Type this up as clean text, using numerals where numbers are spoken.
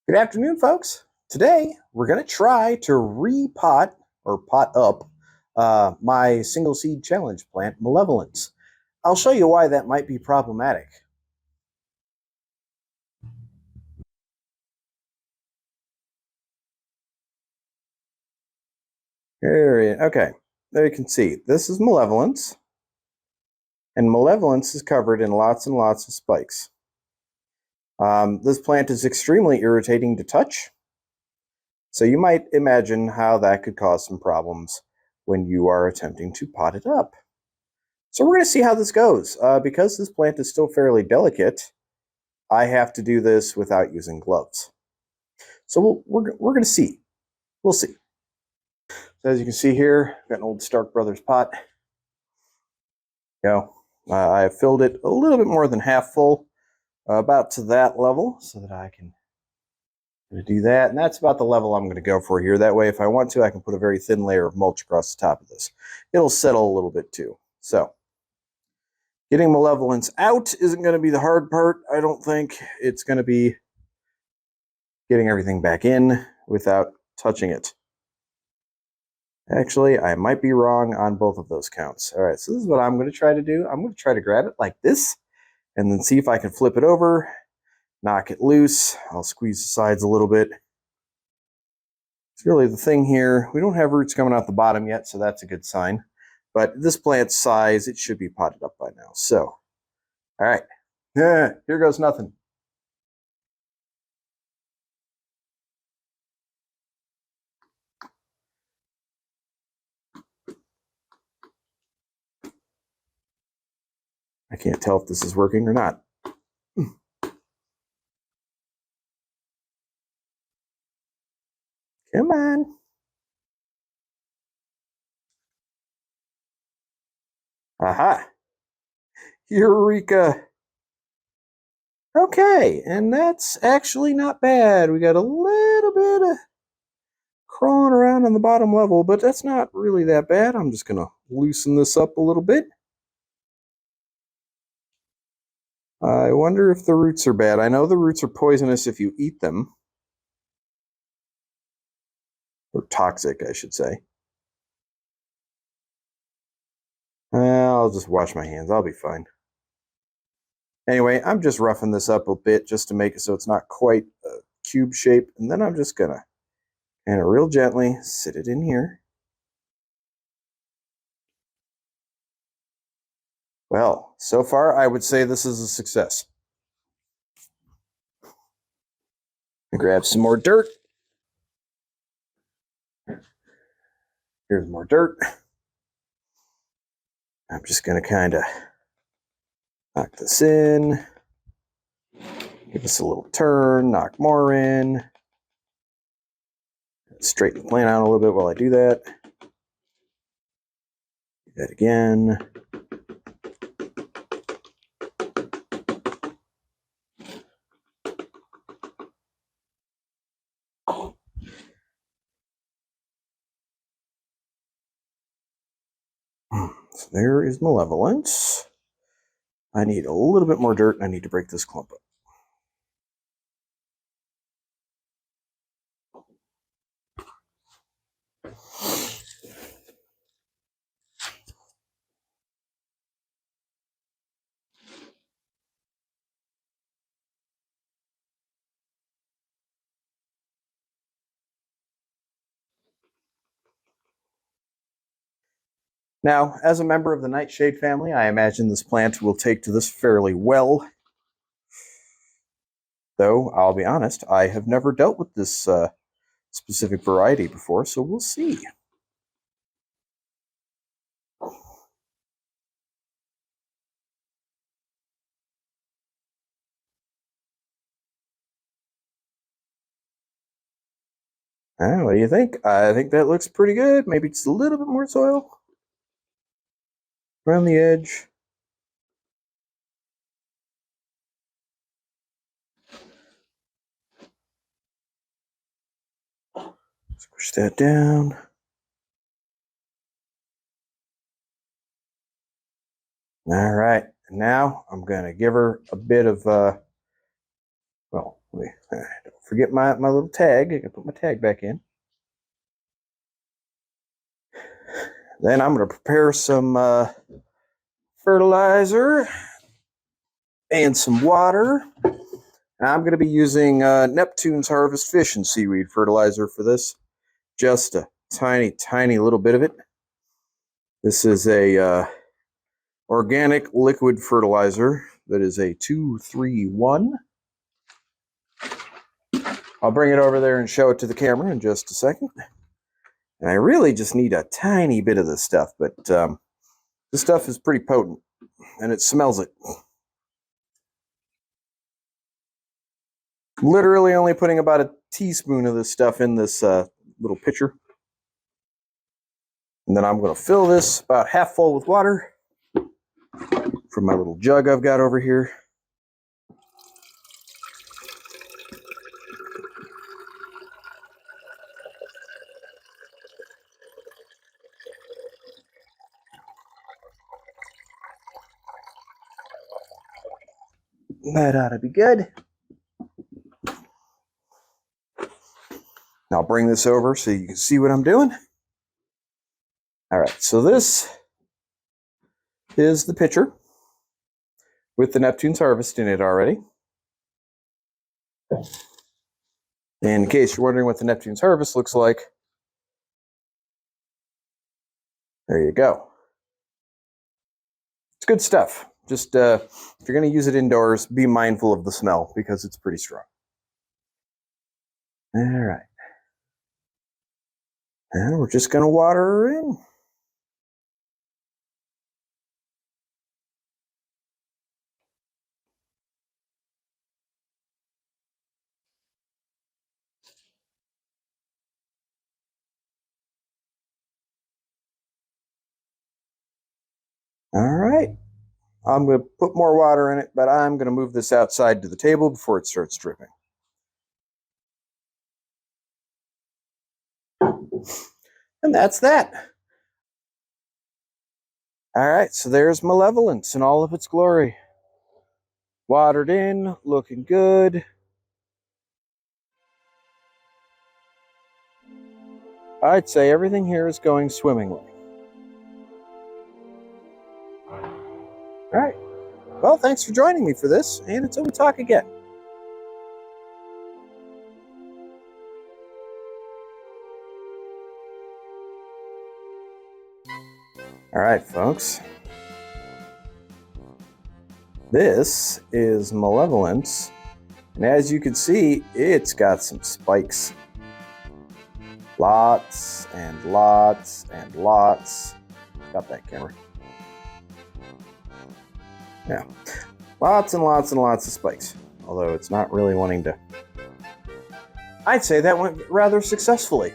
Good afternoon, folks. Today, we're going to try to repot or pot up my single seed challenge plant, Malevolence. I'll show you why that might be problematic. Okay, there you can see. This is Malevolence, and Malevolence is covered in lots and lots of spikes. This plant is extremely irritating to touch, so you might imagine how that could cause some problems when you are attempting to pot it up. So we're going to see how this goes. Because this plant is still fairly delicate, I have to do this without using gloves. So we're going to see. We'll see. So as you can see here, I've got an old Stark Brothers pot. I have filled it a little bit more than half full, about to that level, so that I can do that. And that's about the level I'm going to go for here. That way, if I want to, I can put a very thin layer of mulch across the top of this. It'll settle a little bit too. So getting Malevolence out isn't going to be the hard part, I don't think. It's going to be getting everything back in without touching it. Actually, I might be wrong on both of those counts. All right, so this is what I'm going to try to do. I'm going to try to grab it like this and then see if I can flip it over, knock it loose. I'll squeeze the sides a little bit. It's really the thing here. We don't have roots coming out the bottom yet, so that's a good sign. But this plant's size, it should be potted up by now. So, all right. Here goes nothing. I can't tell if this is working or not. Come on. Aha. Eureka. Okay, and that's actually not bad. We got a little bit of crawling around on the bottom level, but that's not really that bad. I'm just going to loosen this up a little bit. I wonder if the roots are bad. I know the roots are poisonous if you eat them. Or toxic, I should say. I'll just wash my hands. I'll be fine. Anyway, I'm just roughing this up a bit just to make it so it's not quite a cube shape. And then I'm just going to kind of real gently sit it in here. Well, so far, I would say this is a success. Grab some more dirt. Here's more dirt. I'm just going to kind of knock this in. Give us a little turn, knock more in. Straighten the plant out a little bit while I do that. Do that again. So there is Malevolence. I need a little bit more dirt, and I need to break this clump up. Now, as a member of the Nightshade family, I imagine this plant will take to this fairly well. Though, I'll be honest, I have never dealt with this specific variety before, so we'll see. What do you think? I think that looks pretty good. Maybe just a little bit more soil around the edge. Squish that down. All right. Now I'm going to give her a bit of, well, Don't forget my little tag. I can put my tag back in. Then I'm going to prepare some fertilizer and some water. I'm going to be using Neptune's Harvest Fish and Seaweed fertilizer for this. Just a tiny, tiny little bit of it. This is a organic liquid fertilizer that is a 2-3-1. I'll bring it over there and show it to the camera in just a second. And I really just need a tiny bit of this stuff, but this stuff is pretty potent, and it smells it. Literally only putting about a teaspoon of this stuff in this little pitcher. And then I'm going to fill this about half full with water from my little jug I've got over here. That ought to be good. I'll bring this over so you can see what I'm doing. All right, so this is the pitcher with the Neptune's Harvest in it already. And in case you're wondering what the Neptune's Harvest looks like, there you go. It's good stuff. Just if you're going to use it indoors, be mindful of the smell because it's pretty strong. All right. And we're just going to water her in. All right. I'm going to put more water in it, but I'm going to move this outside to the table before it starts dripping. And that's that. All right, so there's Malevolence in all of its glory. Watered in, looking good. I'd say everything here is going swimmingly. All right. Well, thanks for joining me for this, and until we talk again. All right, folks. This is Malevolence, and as you can see, it's got some spikes. Lots and lots and lots. Got that, camera. Yeah, lots and lots and lots of spikes, although it's not really wanting to. I'd say that went rather successfully.